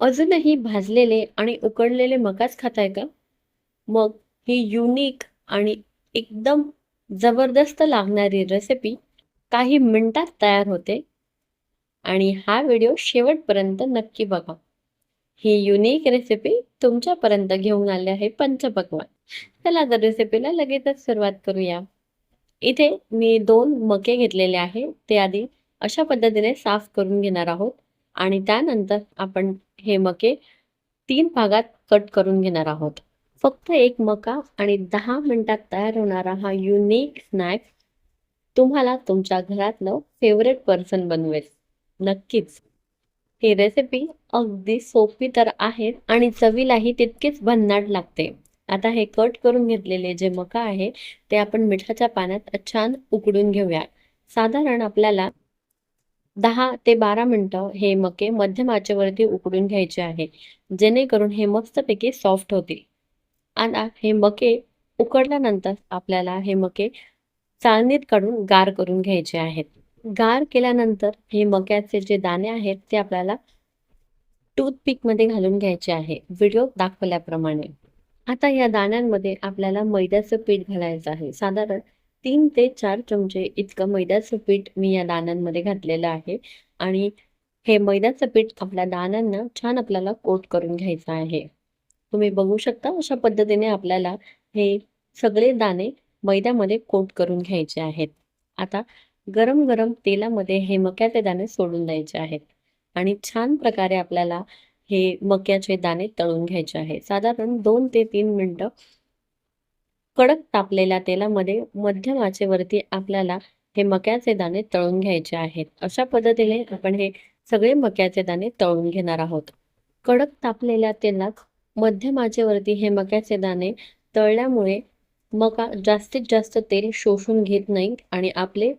अजूनही भाजलेले आणि उकडलेले मकाच खाताय का? मग ही युनिक आणि एकदम जबरदस्त लागणारी रेसिपी काही मिनिटात तयार होते आणि हा व्हिडिओ शेवटपर्यंत नक्की बघा. ही युनिक रेसिपी तुमच्यापर्यंत घेऊन आले आहे पंचपक्वान्न. चला तर रेसिपीला लगेचच सुरुवात करूया. इथे मी 2 मके घेतलेले आहे. ते आधी अशा पद्धतीने साफ करून घेणार आहोत आणि त्यानंतर आपण हे मके 3 भागात कट करून घेणार आहोत. फक्त एक मका आणि 10 मिनिटात तयार होणारा हा युनिक स्नॅक तुम्हाला तुमच्या घरातलं फेव्हरेट पर्सन बनवेल. नक्कीच. ही रेसिपी अगदी सोपी तर आहे आणि चवीलाही तितकीच भन्नाट लागते. आता हे कट करून घेतलेले जे मका आहे ते आपण मिठाच्या पाण्यात छान उकडून घेऊया. साधारण आपल्याला 10 ते 12 मिनिटं हे मके मध्यम आचेवरती उकडून घ्यायचे आहे. जेणेकरून हे मस्तपैकी सॉफ्ट होतील. आता हे मके उकडल्यानंतर आपल्याला हे मके चाळणीत काढून गार करून घ्यायचे आहेत. गार केल्यानंतर हे मक्याचे जे दाणे आहेत ते आपल्याला टूथपिकमध्ये घालून घ्यायचे आहे, व्हिडिओ दाखवल्याप्रमाणे. आता या दाण्यांमध्ये आपल्याला मैद्याचं पीठ घालायचं आहे. साधारण 3 ते 4 चमचे इतकं मैद्याचं पीठ मी या दाण्यांमध्ये घातलेलं आहे आणि हे मैद्याचं पीठ आपल्या दाण्यांना छान आपल्याला कोट करून घ्यायचं आहे. तुम्ही बघू शकता अशा पद्धतीने आपल्याला हे सगळे दाणे मैद्यामध्ये कोट करून घ्यायचे आहेत. आता गरम-गरम तेलामध्ये हे मक्याचे दाणे सोडून द्यायचे आहेत आणि छान प्रकारे आपल्याला हे मक्याचे दाणे तळून घ्यायचे आहे. साधारण 2 ते 3 मिनिटं कडक तापलेल्या तेलामध्ये मध्यम आचेवरती आपल्याला हे मक्याचे दाणे तळून घ्यायचे आहेत. अशा पद्धतीने आपण हे सगळे मक्याचे दाणे तळून घेणार आहोत. कडक तापलेल्या तेलात मध्यम आचेवरती हे मक्याचे दाणे तळल्यामुळे मका जास्तीत जास्त तेल शोषून घेत नाही आणि आपले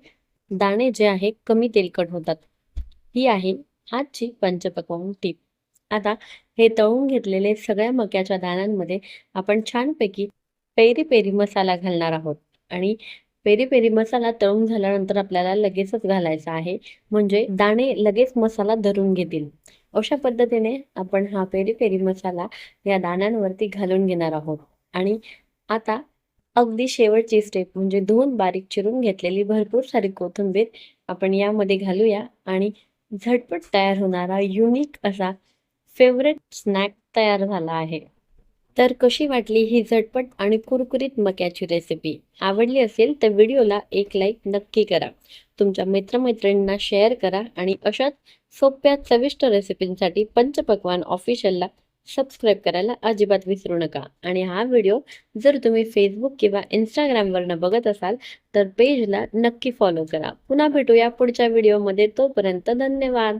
दाणे जे आहे कमी तेलकट होतात. ही आहे आजची पंचपक्वान्न टिप. आता हे तळून घेतलेले सगळ्या मक्याच्या दाण्यांमध्ये आपण छानपैकी पेरी पेरी मसाला घालणार आहोत आणि पेरी पेरी मसाला तळून झाल्यानंतर आपल्याला लगेचच घालायचा आहे, म्हणजे दाणे लगेच मसाला धरून घेतील. अशा पद्धतीने आपण हा पेरी पेरी मसाला या दाण्यांवरती घालून घेणार आहोत आणि आता अगदी शेवटची स्टेप म्हणजे धुवून बारीक चिरून घेतलेली भरपूर सारी कोथिंबीर आपण यामध्ये घालूया आणि झटपट तयार होणारा युनिक असा फेवरेट स्नॅक तयार झाला आहे. तर कशी वाटली ही झटपट आणि कुरकुरीत मक्याची रेसिपी? आवडली असेल तर व्हिडिओला एक लाईक नक्की करा. तुमच्या मित्रमैत्रिणींना शेअर करा आणि अशाच सोप्या चविष्ट रेसिपींसाठी पंचपक्वान्न ऑफिशियलला सबस्क्राईब करायला अजिबात विसरू नका. आणि हा व्हिडिओ जर तुम्ही फेसबुक किंवा इंस्टाग्रामवरनं बघत असाल तर पेजला नक्की फॉलो करा. पुन्हा भेटूया पुढच्या व्हिडिओमध्ये. तोपर्यंत धन्यवाद.